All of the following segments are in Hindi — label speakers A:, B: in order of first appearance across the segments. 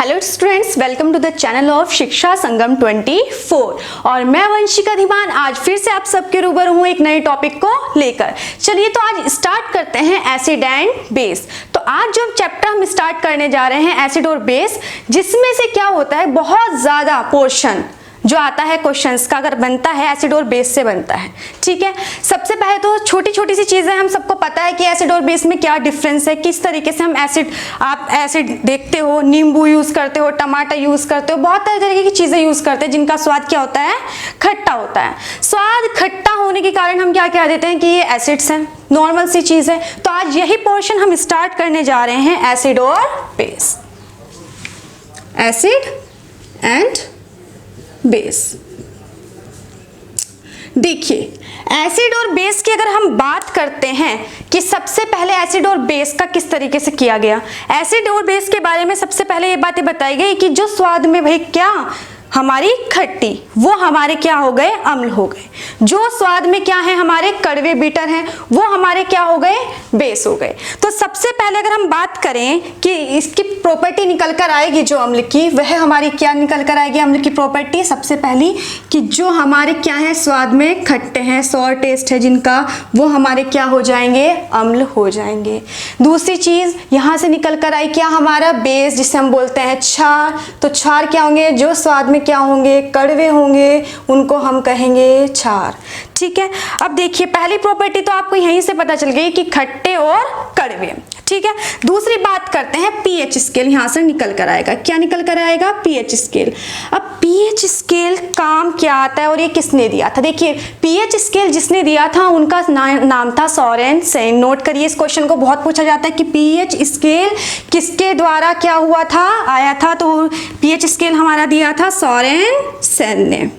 A: Hello students, welcome to the channel of Shiksha Sangam 24 और मैं वंशिका धीमान आज फिर से आप सबके रूबरू हूँ एक नए टॉपिक को लेकर। चलिए तो आज स्टार्ट करते हैं एसिड एंड बेस। तो आज जो चैप्टर हम स्टार्ट करने जा रहे हैं एसिड और बेस, जिसमें से क्या होता है बहुत ज्यादा पोर्शन जो आता है क्वेश्चंस का अगर बनता है एसिड और बेस से बनता है। ठीक है, सबसे पहले तो छोटी छोटी सी चीजें हम सबको पता है कि एसिड और बेस में क्या डिफरेंस है, किस तरीके से हम एसिड, आप एसिड देखते हो, नींबू यूज करते हो, टमाटर यूज करते हो, बहुत तरह तरीके की चीजें यूज करते हैं जिनका स्वाद क्या होता है, खट्टा होता है। स्वाद खट्टा होने के कारण हम क्या कह देते हैं कि ये एसिड्स हैं, नॉर्मल सी चीज है। तो आज यही पोर्शन हम स्टार्ट करने जा रहे हैं, एसिड और बेस, एसिड एंड बेस। देखिए एसिड और बेस की अगर हम बात करते हैं कि सबसे पहले एसिड और बेस का किस तरीके से किया गया, एसिड और बेस के बारे में सबसे पहले ये बातें बताई गई कि जो स्वाद में भाई क्या हमारी खट्टी, वो हमारे क्या हो गए, अम्ल हो गए। जो स्वाद में क्या है हमारे कड़वे बीटर हैं, वो हमारे क्या हो गए, बेस हो गए। तो सबसे पहले अगर हम बात करें कि इसकी प्रॉपर्टी निकल कर आएगी जो अम्ल की, वह हमारी क्या निकल कर आएगी अम्ल की प्रॉपर्टी, सबसे पहली कि जो हमारे क्या है स्वाद में खट्टे हैं, सॉर टेस्ट है जिनका, वो हमारे क्या हो जाएंगे, अम्ल हो जाएंगे। दूसरी चीज यहां से निकल कर आई क्या, हमारा बेस जिसे हम बोलते हैं क्षार। तो क्षार क्या होंगे, जो स्वाद में क्या होंगे, कड़वे होंगे, उनको हम कहेंगे क्षार। ठीक है, अब देखिए पहली प्रॉपर्टी तो आपको यहीं से पता चल गई कि खट्टे और कड़वे। ठीक है, दूसरी बात करते हैं पीएच स्केल, यहां से निकल कर आएगा, क्या निकल कर आएगा, पीएच स्केल। अब पीएच स्केल काम क्या आता है और ये किसने दिया था, देखिए पीएच स्केल जिसने दिया था उनका नाम था सोरेनसेन। नोट करिए इस क्वेश्चन को, बहुत पूछा जाता है कि पीएच स्केल किसके द्वारा क्या हुआ था, आया था। तो पीएच स्केल हमारा दिया था सोरेनसेन ने।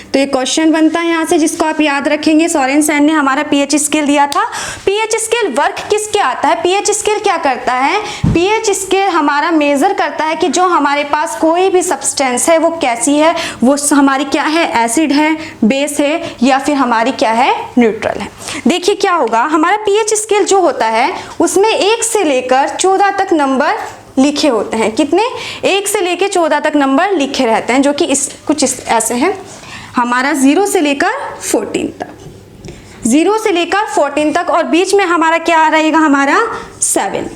A: तो ये क्वेश्चन बनता है यहाँ से जिसको आप याद रखेंगे, सोरेनसेन ने हमारा पीएच स्केल दिया था। पीएच स्केल वर्क किसके आता है, पीएच स्केल क्या करता है, पीएच स्केल हमारा मेजर करता है कि जो हमारे पास कोई भी सब्सटेंस है वो कैसी है, वो हमारी क्या है, एसिड है, बेस है, या फिर हमारी क्या है, न्यूट्रल है। देखिए क्या होगा, हमारा पीएच स्केल जो होता है उसमें 1 से लेकर 14 तक नंबर लिखे होते हैं। कितने, 1 से लेकर 14 तक नंबर लिखे रहते हैं, जो कि कुछ ऐसे हैं हमारा 0 से लेकर 14 तक, 0 से लेकर 14 तक, और बीच में हमारा क्या रहेगा, हमारा 7।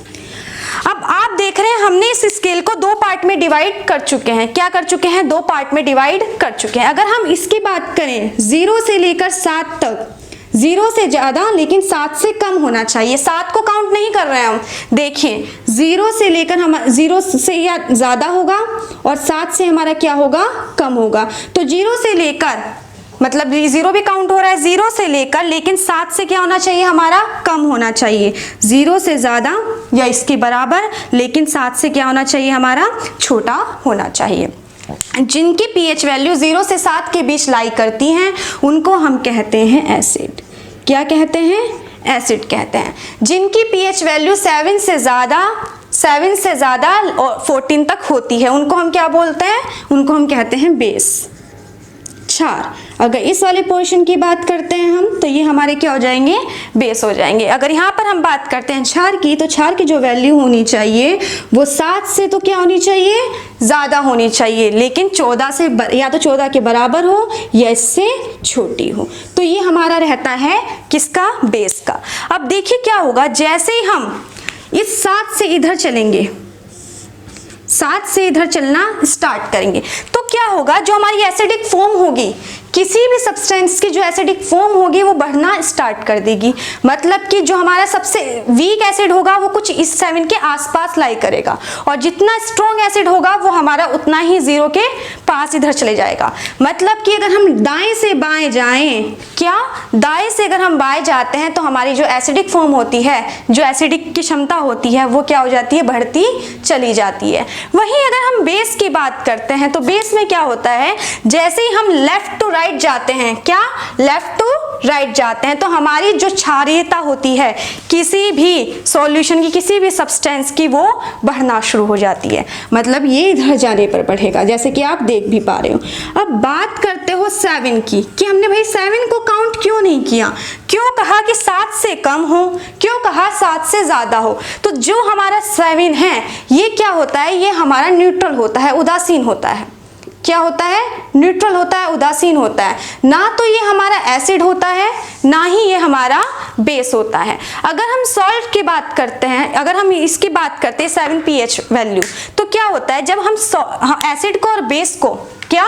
A: अब आप देख रहे हैं हमने इस स्केल को 2 पार्ट में डिवाइड कर चुके हैं, क्या कर चुके हैं, 2 पार्ट में डिवाइड कर चुके हैं। अगर हम इसकी बात करें 0 से लेकर 7 तक, 0 से ज्यादा लेकिन 7 से कम होना चाहिए, 7 को काउंट नहीं कर रहे हैं हम। देखिए 0 से लेकर हम 0 से या ज्यादा होगा और 7 से हमारा क्या होगा, कम होगा। तो 0 से लेकर मतलब 0 भी काउंट हो रहा है, 0 से लेकर, लेकिन 7 से क्या होना चाहिए, हमारा कम होना चाहिए। 0 से ज्यादा या इसके बराबर, लेकिन 7 से क्या होना चाहिए, हमारा छोटा होना चाहिए। जिनकी पीएच वैल्यू 0 से 7 के बीच लाई करती हैं उनको हम कहते हैं एसिड। क्या कहते हैं, एसिड कहते हैं। जिनकी पीएच वैल्यू 7 से ज्यादा और 14 तक होती है उनको हम क्या बोलते हैं, उनको हम कहते हैं बेस, क्षार। अगर इस वाले पोर्शन की बात करते हैं हम तो ये हमारे क्या हो जाएंगे, बेस हो जाएंगे। अगर यहाँ पर हम बात करते हैं क्षार की, तो क्षार की जो वैल्यू होनी चाहिए वो 7 से तो क्या होनी चाहिए, ज्यादा होनी चाहिए, लेकिन 14 से या तो 14 के बराबर हो या इससे छोटी हो। तो ये हमारा रहता है किसका, बेस का। अब देखिए क्या होगा, जैसे ही हम इस 7 से इधर चलेंगे, 7 से इधर चलना स्टार्ट करेंगे, तो क्या होगा, जो हमारी एसिडिक फॉर्म होगी, किसी भी सब्सटेंस की जो एसिडिक फॉर्म होगी वो बढ़ना स्टार्ट कर देगी। मतलब कि जो हमारा सबसे वीक एसिड होगा वो कुछ इस 7 के आसपास लाई करेगा, और जितना स्ट्रॉन्ग एसिड होगा वो हमारा उतना ही 0 के पास इधर चले जाएगा। मतलब कि अगर हम दाएं से बाएं जाएं, क्या, दाएं से अगर हम बाएं जाते हैं तो हमारी जो एसिडिक फॉर्म होती है, जो एसिडिक की क्षमता होती है, वो क्या हो जाती है, बढ़ती चली जाती है। वहीं अगर हम बेस की बात करते हैं तो बेस में क्या होता है, जैसे ही हम लेफ्ट टू राइट जाते हैं, क्या, लेफ्ट टू राइट जाते हैं, तो हमारी जो क्षारीयता होती है किसी भी सॉल्यूशन की, किसी भी सब्सटेंस की, वो बढ़ना शुरू हो जाती है। मतलब ये इधर जाने पर बढ़ेगा, जैसे कि आप देख भी पा रहे हो। अब बात करते हो 7 की, कि हमने भाई 7 को काउंट क्यों नहीं किया, क्यों क्यों कहा कि 7 से कम हो, क्यों कहा 7 से ज्यादा हो? तो जो हमारा 7 है ये क्या होता है, ये हमारा न्यूट्रल होता है, उदासीन होता है। क्या होता है? न्यूट्रल होता है, उदासीन होता है। ना तो ये हमारा एसिड होता है, ना ही ये हमारा बेस होता है। अगर हम सॉल्ट की बात करते हैं, अगर हम इसकी बात करते हैं 7 pH वैल्यू, तो क्या होता है जब हम एसिड को और बेस को, क्या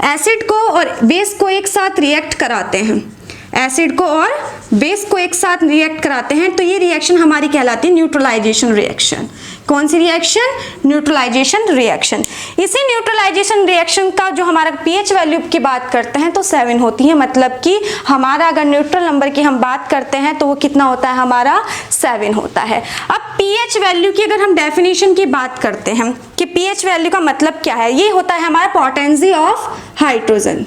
A: एसिड को और बेस को एक साथ रिएक्ट कराते हैं, एसिड को और बेस को एक साथ रिएक्ट कराते हैं, तो ये रिएक्शन हमारी कहलाती है न्यूट्रलाइजेशन रिएक्शन। कौन सी रिएक्शन? Neutralisation reaction. इसी न्यूट्रलाइजेशन रिएक्शन का जो हमारा pH वैल्यू की बात करते हैं तो 7 होती है, मतलब कि हमारा अगर न्यूट्रल नंबर की हम बात करते हैं तो वो कितना होता है, हमारा 7 होता है। अब pH वैल्यू की अगर हम डेफिनेशन की बात करते हैं कि pH वैल्यू का मतलब क्या है, ये होता है हमारा potency of hydrogen.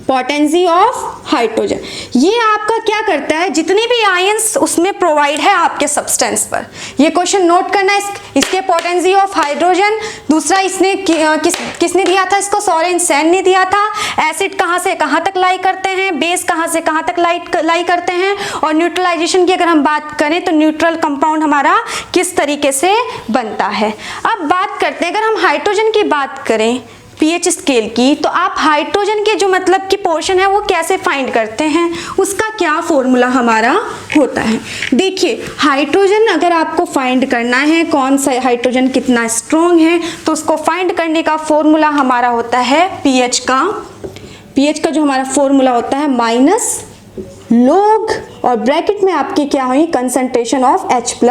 A: Potency of hydrogen ये आपका क्या करता है, जितने भी आयंस उसमें प्रोवाइड है आपके सब्सटेंस पर, ये क्वेश्चन नोट करना है। इसके पोटेंसी ऑफ हाइड्रोजन, दूसरा इसने किसने दिया था इसको, सोरेन सेन ने दिया था। एसिड कहाँ से कहाँ तक लाई करते हैं, बेस कहाँ से कहाँ तक लाई करते हैं, और न्यूट्रलाइजेशन की अगर हम बात करें तो न्यूट्रल कंपाउंड हमारा किस तरीके से बनता है। अब बात करते हैं, अगर हम हाइड्रोजन की बात करें pH स्केल की, तो आप हाइड्रोजन के जो मतलब की पोर्शन है वो कैसे फाइंड करते हैं, उसका क्या फॉर्मूला हमारा होता है। देखिए हाइड्रोजन अगर आपको फाइंड करना है कौन सा हाइड्रोजन कितना स्ट्रॉन्ग है, तो उसको फाइंड करने का फॉर्मूला हमारा होता है pH का जो हमारा फॉर्मूला होता है माइनस log और ब्रैकेट में आपकी क्या हुई, concentration of H+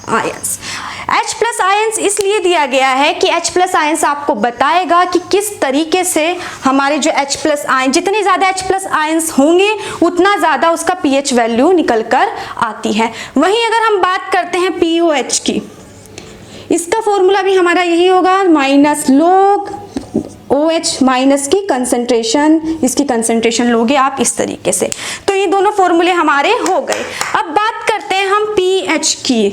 A: ions. H+ ions इसलिए दिया गया है कि H+ आयंस आपको बताएगा कि किस तरीके से हमारे जो H+ आयन, जितने ज़्यादा H+ आयंस होंगे उतना ज़्यादा उसका pH वैल्यू निकल कर आती है। वहीं अगर हम बात करते हैं POH की, इसका फॉर्मूला भी हमारा यही होगा, माइनस log OH माइनस की कंसंट्रेशन, इसकी कंसंट्रेशन लोगे आप इस तरीके से। तो ये दोनों फॉर्मूले हमारे हो गए। अब बात करते हैं हम pH की,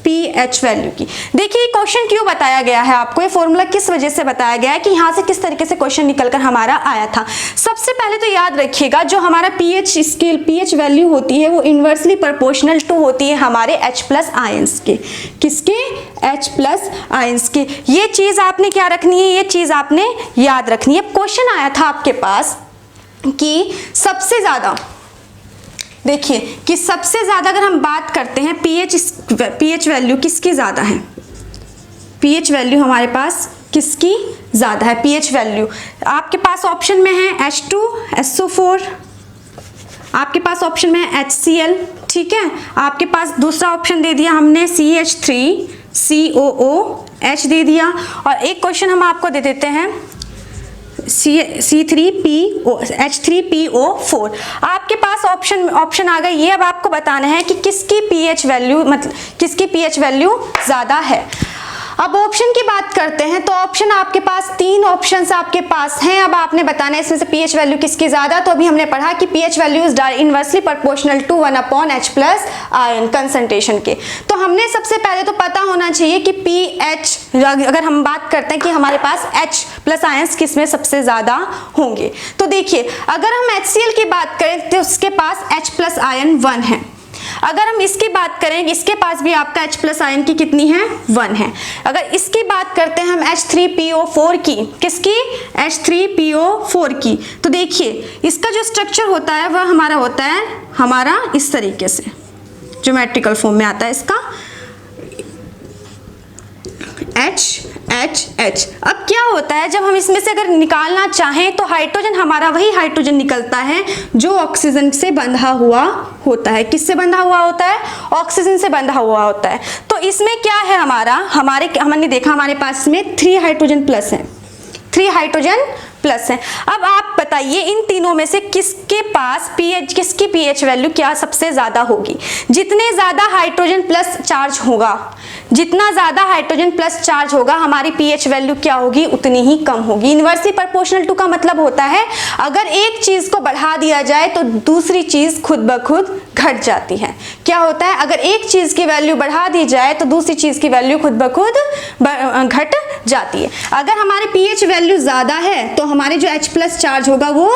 A: pH वैल्यू की। देखिए क्वेश्चन क्यों बताया गया है आपको, ये फॉर्मूला किस वजह से बताया गया है कि यहाँ से किस तरीके से क्वेश्चन निकलकर हमारा आया था। सबसे पहले तो याद रखिएगा जो हमारा pH स्केल, pH वैल्यू होती है वो इनवर्सली प्रोपोर्शनल टू होती है हमारे H+ आयंस के। किसके? H+ आयंस के। ये चीज आपने क्या रखनी है, ये चीज आपने याद रखनी है। क्वेश्चन आया था आपके पास कि सबसे ज्यादा, देखिए कि सबसे ज्यादा अगर हम बात करते हैं pH वैल्यू किसकी ज्यादा है, pH वैल्यू हमारे पास किसकी ज्यादा है, pH वैल्यू आपके पास ऑप्शन में है H2SO4, आपके पास ऑप्शन में है HCl, ठीक है, आपके पास दूसरा ऑप्शन दे दिया हमने CH3COOH दे दिया, और एक क्वेश्चन हम आपको दे देते हैं H3PO4। आपके पास ऑप्शन आ गए। ये अब आपको बताना है कि किसकी pH वैल्यू, मतलब किसकी pH वैल्यू ज्यादा है। अब ऑप्शन की बात करते हैं तो ऑप्शन आपके पास 3 ऑप्शंस आपके पास हैं। अब आपने बताना है इसमें से pH वैल्यू किसकी ज्यादा। तो अभी हमने पढ़ा कि pH value is inversely proportional to 1/H+ ion concentration के। तो हमने सबसे पहले तो पता होना चाहिए कि pH, अगर हम बात करते हैं कि हमारे पास H+ आयंस किसमें सबसे ज्यादा होंगे, तो देखिए अगर हम HCl की बात करें तो उसके पास H+ आयन 1 है। अगर हम इसकी बात करें, इसके पास भी आपका H+ आयन की कितनी है, 1 है। अगर इसकी बात करते हैं हम H3PO4 की, किसकी, H3PO4 की, तो देखिए इसका जो स्ट्रक्चर होता है वह हमारा होता है हमारा इस तरीके से, ज्योमेट्रिकल फॉर्म में आता है इसका H। अब क्या होता है जब हम इसमें से अगर निकालना चाहें तो हाइड्रोजन हमारा वही हाइड्रोजन निकलता है जो ऑक्सीजन से बंधा हुआ होता है। किससे बंधा हुआ होता है, ऑक्सीजन से बंधा हुआ होता है। तो इसमें क्या है हमने देखा हमारे पास में 3 हाइड्रोजन प्लस है, 3 हाइड्रोजन प्लस है। अब आप बताइए इन तीनों में से किसकी pH वैल्यू क्या सबसे ज्यादा होगी। जितने ज्यादा हाइड्रोजन प्लस चार्ज होगा, जितना ज्यादा हाइड्रोजन प्लस चार्ज होगा हमारी pH वैल्यू क्या होगी, उतनी ही कम होगी। इनवर्सली प्रोपोर्शनल टू का मतलब होता है अगर एक चीज को बढ़ा दिया जाए तो दूसरी चीज खुद ब खुद घट जाती है। क्या होता है, अगर एक चीज की वैल्यू बढ़ा दी जाए तो दूसरी चीज की वैल्यू खुद ब खुद घट जाती है। अगर हमारे pH वैल्यू ज़्यादा है तो हमारे जो H+ चार्ज होगा वो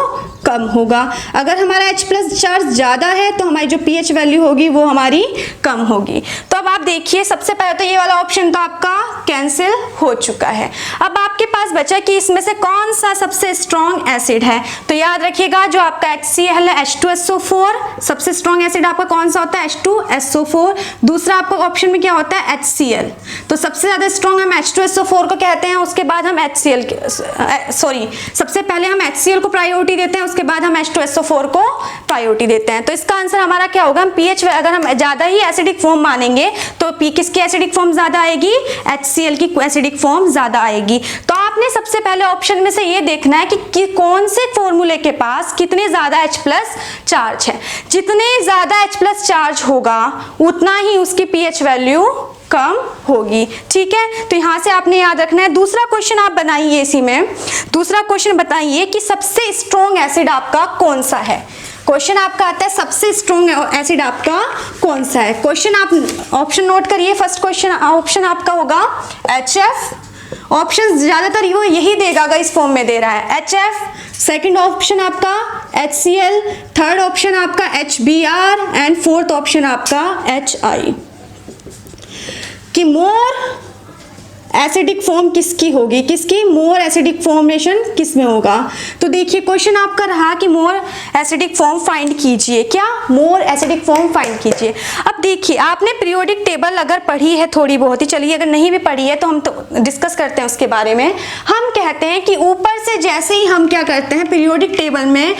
A: कम होगा। अगर हमारा H+ चार्ज ज़्यादा है तो हमारी जो pH वैल्यू होगी वो हमारी कम होगी। तो अब आप देखिए, सबसे पहले तो ये वाला ऑप्शन तो आपका कैंसिल हो चुका है। अब आपके पास बचा कि इसमें से कौन सा सबसे स्ट्रॉन्ग एसिड है। तो याद रखिएगा, जो आपका HCl है H2SO4, सबसे स्ट्रॉन्ग एसिड आपका कौन सा होता है, H2SO4। दूसरा आपका ऑप्शन में क्या होता है, HCl। तो सबसे ज़्यादा स्ट्रॉन्ग हम H2SO4 को कहते हैं, उसके बाद हम सबसे पहले हम HCl को प्रायोरिटी देते हैं, उसके बाद हम H2SO4 को प्रायोरिटी देते हैं। तो इसका आंसर हमारा क्या होगा, हम pH अगर हम ज़्यादा ही एसिडिक फॉर्म मानेंगे तो किसकी एसिडिक फॉर्म ज़्यादा आएगी, HCl की एसिडिक फॉर्म ज़्यादा आएगी। तो आपने सबसे पहले ऑप्शन में से ये देखना है कि कौन से फॉर्मूले के पास कितने ज़्यादा H+ चार्ज है। जितने ज़्यादा H+ चार्ज होगा उतना ही उसकी pH वैल्यू कम होगी। ठीक है, तो यहाँ से आपने याद रखना है। दूसरा क्वेश्चन आप बनाइए, इसी में दूसरा क्वेश्चन बताइए कि सबसे स्ट्रॉन्ग एसिड आपका कौन सा है। क्वेश्चन आपका आता है सबसे स्ट्रॉन्ग एसिड आपका कौन सा है। क्वेश्चन आप ऑप्शन नोट करिए। फर्स्ट क्वेश्चन ऑप्शन आपका होगा HF। ऑप्शन ज्यादातर वो यही देगा, अगर इस फॉर्म में दे रहा है HF। सेकंड ऑप्शन आपका HCl। थर्ड ऑप्शन आपका HBr एंड फोर्थ ऑप्शन आपका HI। कि मोर एसिडिक फॉर्म किसकी होगी, किसकी मोर एसिडिक फॉर्मेशन किस में होगा। तो देखिए, क्वेश्चन आपका रहा कि मोर एसिडिक फॉर्म फाइंड कीजिए। क्या, मोर एसिडिक फॉर्म फाइंड कीजिए। अब देखिए, आपने पीरियोडिक टेबल अगर पढ़ी है थोड़ी बहुत ही, चलिए अगर नहीं भी पढ़ी है तो हम तो डिस्कस करते हैं उसके बारे में। हम कहते हैं कि ऊपर से जैसे ही हम क्या करते हैं, पीरियोडिक टेबल में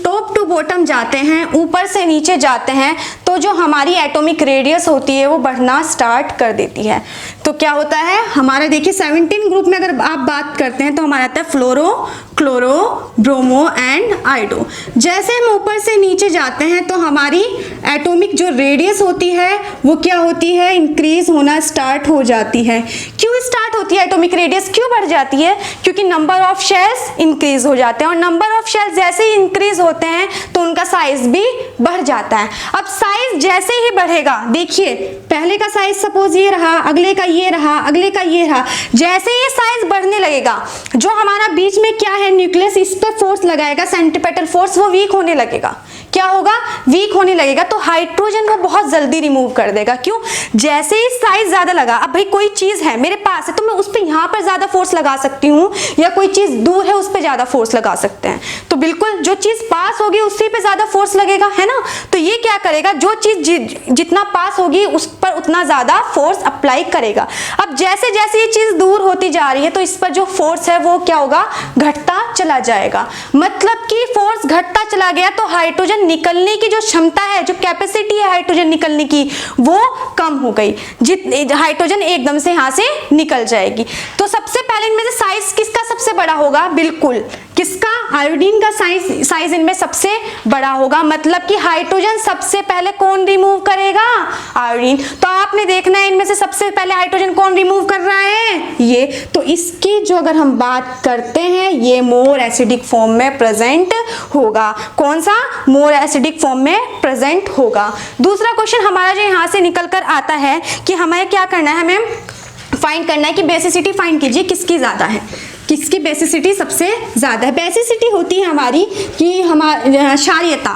A: टॉप टू बॉटम जाते हैं, ऊपर से नीचे जाते हैं, तो जो हमारी एटॉमिक रेडियस होती है वो बढ़ना स्टार्ट कर देती है। तो क्या होता है हमारा, देखिए 17 ग्रुप में अगर आप बात करते हैं तो हमारा आता है फ्लोरो, क्लोरो, ब्रोमो एंड आइडो। जैसे हम ऊपर से नीचे जाते हैं तो हमारी एटॉमिक जो रेडियस होती है वो क्या होती है, इंक्रीज होना स्टार्ट हो जाती है। क्यों स्टार्ट होती है एटॉमिक रेडियस, क्यों बढ़ जाती है, क्योंकि नंबर ऑफ शेल्स इंक्रीज हो जाते हैं, और नंबर ऑफ शेल्स जैसे ही इंक्रीज होते हैं तो उनका साइज भी बढ़ जाता है। अब साइज जैसे ही बढ़ेगा, देखिए पहले का साइज सपोज ये रहा, अगले का ये रहा, अगले का ये रहा, जैसे ये साइज बढ़ने लगेगा, जो हमारा बीच में क्या है न्यूक्लियस, इस पर फोर्स लगाएगा, सेंट्रीपेटल फोर्स, वो वीक होने लगेगा। क्या होगा, वीक होने लगेगा। तो हाइड्रोजन वो बहुत जल्दी रिमूव कर देगा। क्यों, जैसे ही साइज ज्यादा लगा, अब भाई कोई चीज है मेरे पास है तो मैं उस पर यहाँ पर ज्यादा फोर्स लगा सकती हूँ, या कोई चीज दूर है उस पर ज्यादा फोर्स लगा सकते हैं। तो बिल्कुल जो चीज पास होगी उसी पे ज्यादा फोर्स लगेगा, है ना। तो ये क्या करेगा, जो चीज जितना पास होगी उस पर उतना ज्यादा फोर्स अप्लाई करेगा। अब जैसे जैसे ये चीज दूर होती जा रही है तो इस पर जो फोर्स है वो क्या होगा, घटता चला जाएगा। मतलब कि फोर्स घटता चला गया तो हाइड्रोजन निकलने की जो क्षमता है, जो कैपेसिटी है हाइड्रोजन निकलने की, वो कम हो गई। हाइड्रोजन एकदम से यहां से निकल जाएगी। तो सबसे पहले इनमें से साइज किसका सबसे बड़ा होगा, बिल्कुल किसका, आयोडीन का साइज इनमें सबसे बड़ा होगा। मतलब कि हाइड्रोजन सबसे पहले कौन रिमूव करेगा, आयोडीन। तो आपने देखना है इनमें से सबसे पहले हाइड्रोजन कौन रिमूव कर रहा है, ये। तो इसकी जो अगर हम बात करते हैं, ये मोर एसिडिक फॉर्म में प्रेजेंट होगा। कौन सा, मोर एसिडिक फॉर्म में प्रेजेंट होगा। दूसरा क्वेश्चन हमारा जो यहाँ से निकल कर आता है कि हमें क्या करना है, हमें फाइंड करना है कि बेसिसिटी फाइंड कीजिए किसकी ज्यादा है, किसकी बेसिसिटी सबसे ज्यादा है। बेसिसिटी होती है हमारी कि हमारी क्षारीयता,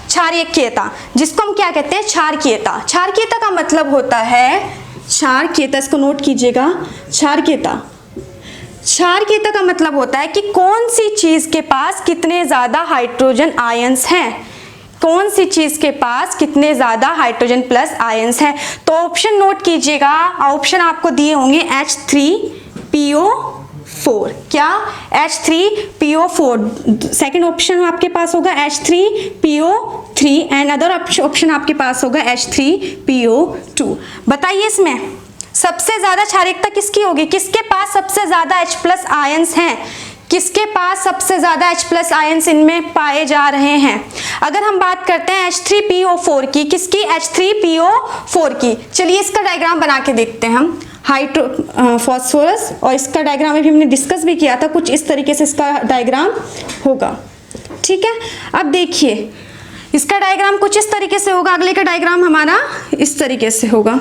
A: क्षारीयता, जिसको हम क्या कहते हैं, क्षारकीयता। क्षारकीयता का मतलब होता है, क्षारकीयता, इसको नोट कीजिएगा, क्षारकीयता। क्षारकीयता का मतलब होता है कि कौन सी चीज के पास कितने ज्यादा हाइड्रोजन आयंस हैं, कौन सी चीज के पास कितने ज्यादा हाइड्रोजन प्लस आयंस हैं। तो ऑप्शन नोट कीजिएगा, ऑप्शन आपको दिए होंगे H3PO4। क्या, H3PO4। सेकंड ऑप्शन आपके पास होगा H3PO3 एंड अदर ऑप्शन आपके पास होगा H3PO2। बताइए इसमें सबसे ज्यादा क्षारीयता किसकी होगी, किसके पास सबसे ज्यादा H+ आयंस हैं, किसके पास सबसे ज्यादा H+ आयंस इनमें पाए जा रहे हैं। अगर हम बात करते हैं H3PO4 की, किसकी, H3PO4 की। चलिए इसका डायग्राम बना के देखते हैं हम। फास्फोरस, और इसका डायग्राम अभी हमने डिस्कस भी किया था, कुछ इस तरीके से इसका डायग्राम होगा। ठीक है, अब देखिए इसका डायग्राम कुछ इस तरीके से होगा, अगले का डायग्राम हमारा इस तरीके से होगा।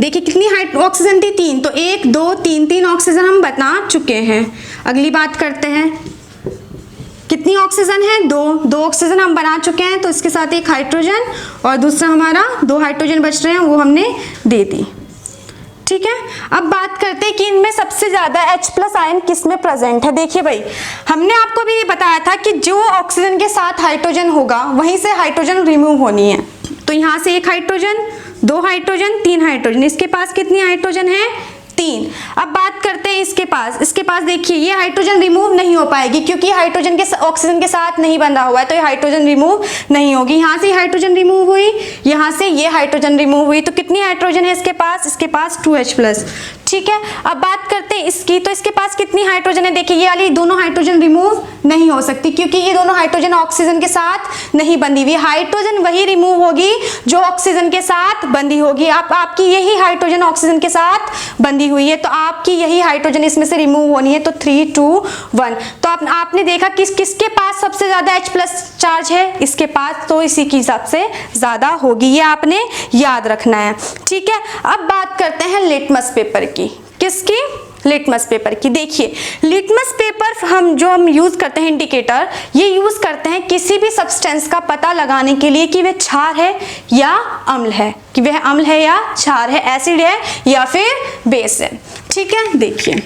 A: देखिए कितनी ऑक्सीजन थी, 3, तो 1 2 3 ऑक्सीजन हम बता चुके हैं। अगली बात करते हैं, कितनी ऑक्सीजन है, 2 ऑक्सीजन हम बना चुके हैं, तो इसके साथ एक हाइड्रोजन और दूसरा हमारा 2 हाइड्रोजन बच रहे हैं, वो हमने दे दी। ठीक है, अब बात करते हैं कि इनमें सबसे ज्यादा H+ आयन किस में प्रेजेंट है। देखिए भाई, हमने आपको भी ये बताया था कि जो ऑक्सीजन के साथ हाइड्रोजन होगा वहीं से हाइड्रोजन रिमूव होनी है। तो यहाँ से 1 हाइड्रोजन, 2 हाइड्रोजन, 3 हाइड्रोजन, इसके पास कितनी हाइड्रोजन है, 3। अब बात करते हैं इसके पास देखिए ये हाइड्रोजन रिमूव नहीं हो पाएगी क्योंकि हाइड्रोजन के ऑक्सीजन के साथ नहीं बंधा हुआ है, तो ये हाइड्रोजन रिमूव नहीं होगी। यहाँ से हाइड्रोजन रिमूव हुई, यहाँ से ये हाइड्रोजन रिमूव हुई, तो कितनी हाइड्रोजन है इसके पास 2H+। ठीक है, अब बात करते हैं इसकी, तो इसके पास कितनी हाइड्रोजन है। देखिए ये वाली दोनों हाइड्रोजन रिमूव नहीं हो सकती क्योंकि ये दोनों हाइड्रोजन ऑक्सीजन के साथ नहीं बंधी हुई। हाइड्रोजन वही रिमूव होगी जो ऑक्सीजन के साथ बंधी होगी। आपकी यही हाइड्रोजन ऑक्सीजन के साथ बंधी हुई है, तो आपकी यही हाइड्रोजन इसमें से रिमूव होनी है, तो 3 2 1। तो आपने देखा किसके पास सबसे ज्यादा H+ चार्ज है, इसके पास, तो इसी की सबसे ज्यादा होगी, ये आपने याद रखना है। ठीक है, अब बात करते हैं लिटमस पेपर की। किसकी, लिटमस पेपर की। देखिए लिटमस पेपर हम यूज करते हैं इंडिकेटर, ये यूज करते हैं किसी भी सब्सटेंस का पता लगाने के लिए कि वह क्षार है या अम्ल है, कि वह अम्ल है या क्षार है, एसिड है या फिर बेस है। ठीक है, देखिए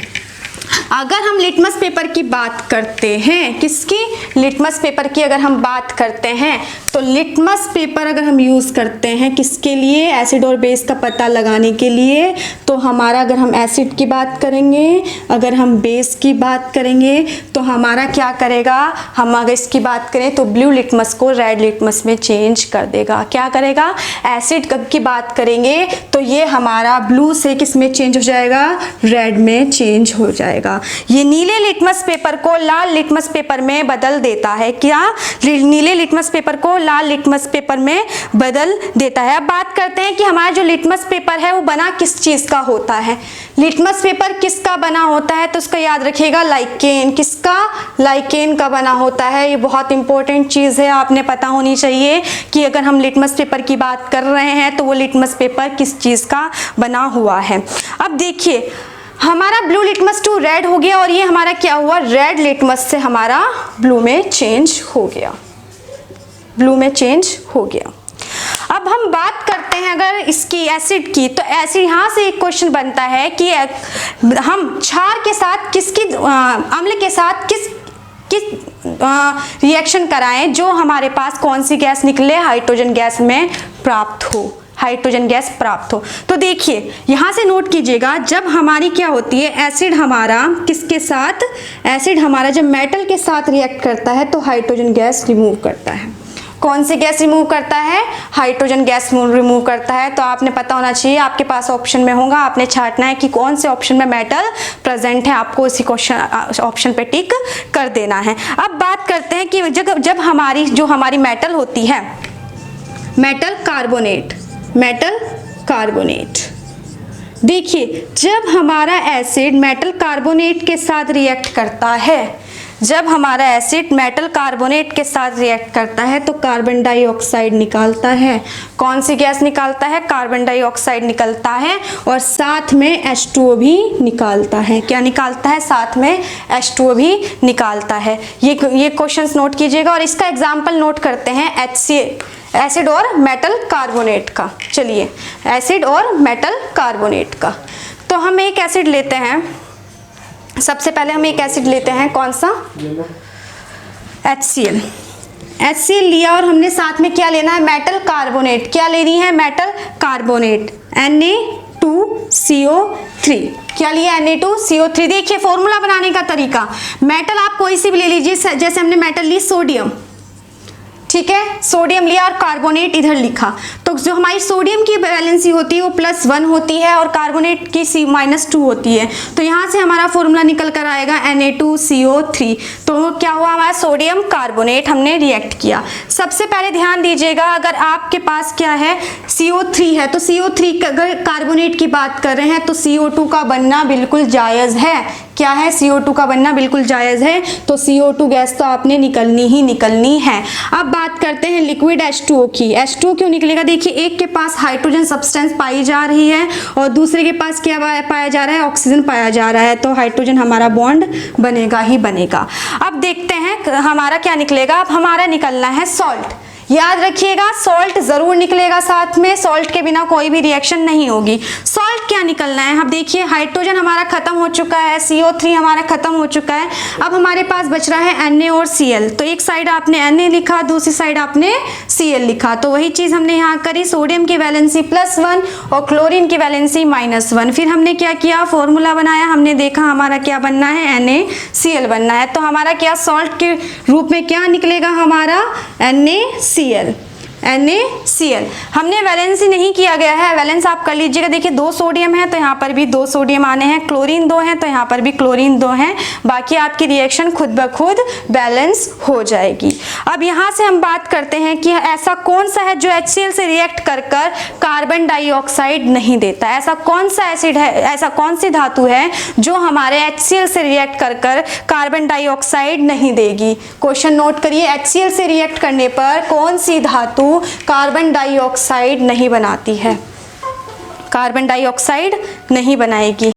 A: अगर हम लिटमस पेपर की बात करते हैं, किसकी, लिटमस पेपर की अगर हम बात करते हैं, तो लिटमस पेपर अगर हम यूज करते हैं किसके लिए, एसिड और बेस का पता लगाने के लिए, तो हमारा अगर हम एसिड की बात करेंगे, अगर हम बेस की बात करेंगे, तो हमारा क्या करेगा, हम अगर इसकी बात करें तो ब्लू लिटमस को रेड लिटमस में चेंज कर देगा। क्या करेगा, एसिड की बात करेंगे तो ये हमारा ब्लू से किस में चेंज हो जाएगा, रेड में चेंज हो जाएगा। ये नीले लिटमस पेपर को लाल लिटमस पेपर में बदल देता है। क्या, नीले लिटमस पेपर को लाल लिटमस पेपर में बदल देता है। अब बात करते हैं कि हमारा जो लिटमस पेपर है वो बना किस चीज का होता है। लिटमस पेपर किसका बना होता है, तो उसका याद रखिएगा, लाइकेन। किसका, लाइकेन का बना होता है। ये बहुत इंपॉर्टेंट चीज है, आपने पता होनी चाहिए कि अगर हम लिटमस पेपर की बात कर रहे हैं तो वो लिटमस पेपर किस चीज का बना हुआ है। अब देखिए हमारा ब्लू लिटमस टू रेड हो गया और ये हमारा क्या हुआ, रेड लिटमस से हमारा ब्लू में चेंज हो गया, ब्लू में चेंज हो गया। अब हम बात करते हैं अगर इसकी एसिड की, तो एसिड, यहाँ से एक क्वेश्चन बनता है कि हम क्षार के साथ किसकी, अम्ल के साथ किस रिएक्शन कराएं जो हमारे पास कौन सी गैस निकले, हाइड्रोजन गैस में प्राप्त हो, हाइड्रोजन गैस प्राप्त हो। तो देखिए यहाँ से नोट कीजिएगा, जब हमारी क्या होती है, एसिड हमारा किसके साथ, एसिड हमारा जब मेटल के साथ रिएक्ट करता है तो हाइड्रोजन गैस रिमूव करता है। कौन सी गैस रिमूव करता है, हाइड्रोजन गैस रिमूव करता है। तो आपने पता होना चाहिए, आपके पास ऑप्शन में होगा, आपने छांटना है कि कौन से ऑप्शन में मेटल प्रेजेंट है, आपको इसी क्वेश्चन ऑप्शन पे टिक कर देना है। अब बात करते हैं कि जब हमारी जो हमारी मेटल होती है, मेटल कार्बोनेट, मेटल कार्बोनेट, देखिए जब हमारा एसिड मेटल कार्बोनेट के साथ रिएक्ट करता है, जब हमारा एसिड मेटल कार्बोनेट के साथ रिएक्ट करता है तो कार्बन डाइऑक्साइड निकालता है। कौन सी गैस निकालता है, कार्बन डाइऑक्साइड निकलता है और साथ में H2O भी निकालता है। क्या निकालता है, साथ में H2O भी निकालता है। ये क्वेश्चंस नोट कीजिएगा और इसका एग्जाम्पल नोट करते हैं HCl, एसिड और मेटल कार्बोनेट का। चलिए एसिड और मेटल कार्बोनेट का, तो हम एक एसिड लेते हैं, सबसे पहले हम एक एसिड लेते हैं, कौन सा, HCl। HCl लिया और हमने साथ में क्या लेना है, मेटल कार्बोनेट। क्या लेनी है, मेटल कार्बोनेट, Na2CO3। क्या लिया, Na2CO3। देखिए फॉर्मूला बनाने का तरीका, मेटल आप कोई सी भी ले लीजिए, जैसे हमने मेटल ली सोडियम, ठीक है, सोडियम लिया और कार्बोनेट इधर लिखा, तो जो हमारी सोडियम की वैलेंसी होती है वो +1 होती है और कार्बोनेट की -2 होती है। तो यहाँ से हमारा फॉर्मूला निकल कर आएगा Na2CO3। तो क्या हुआ, हमारा सोडियम कार्बोनेट हमने रिएक्ट किया। सबसे पहले ध्यान दीजिएगा, अगर आपके पास क्या है, CO3 है, तो CO3 अगर कार्बोनेट की बात कर रहे हैं तो CO2 का बनना बिल्कुल जायज़ है। क्या है, CO2 का बनना बिल्कुल जायज़ है। तो CO2 गैस तो आपने निकलनी ही निकलनी है। अब बात करते हैं लिक्विड H2O की। H2O क्यों निकलेगा, देखिए एक के पास हाइड्रोजन सब्सटेंस पाई जा रही है और दूसरे के पास क्या पाया जा रहा है, ऑक्सीजन पाया जा रहा है, तो हाइड्रोजन हमारा बॉन्ड बनेगा ही बनेगा। अब देखते हैं हमारा क्या निकलेगा। अब हमारा निकलना है सॉल्ट। याद रखिएगा सॉल्ट जरूर निकलेगा साथ में, सॉल्ट के बिना कोई भी रिएक्शन नहीं होगी। सॉल्ट क्या निकलना है, अब देखिए हाइड्रोजन हमारा खत्म हो चुका है, CO3 हमारा खत्म हो चुका है। अब हमारे पास बच रहा है Na और Cl। तो एक साइड आपने Na लिखा, दूसरी साइड आपने Cl लिखा, तो वही चीज हमने यहाँ करी। सोडियम की वैलेंसी +1 और क्लोरीन की वैलेंसी -1। फिर हमने क्या किया, फॉर्मूला बनाया, हमने देखा हमारा क्या बनना है, NaCl बनना है। तो हमारा क्या सॉल्ट के रूप में क्या निकलेगा, हमारा NaCl। हमने वैलेंसी नहीं किया गया है, वैलेंस आप कर लीजिएगा। देखिए 2 सोडियम है तो यहाँ पर भी 2 सोडियम आने हैं, क्लोरीन 2 है तो यहाँ पर भी क्लोरीन 2 है। बाकी आपकी रिएक्शन खुद ब खुद बैलेंस हो जाएगी। अब यहाँ से हम बात करते हैं कि ऐसा कौन सा है जो HCl से रिएक्ट कर कर कार्बन डाइऑक्साइड नहीं देता। ऐसा कौन सा एसिड है, ऐसा कौन सी धातु है जो हमारे HCl से रिएक्ट कर कर कार्बन डाइऑक्साइड नहीं देगी। क्वेश्चन नोट करिए, HCl से रिएक्ट करने पर कौन सी धातु कार्बन डाइऑक्साइड नहीं बनाती है, कार्बन डाइऑक्साइड नहीं बनाएगी।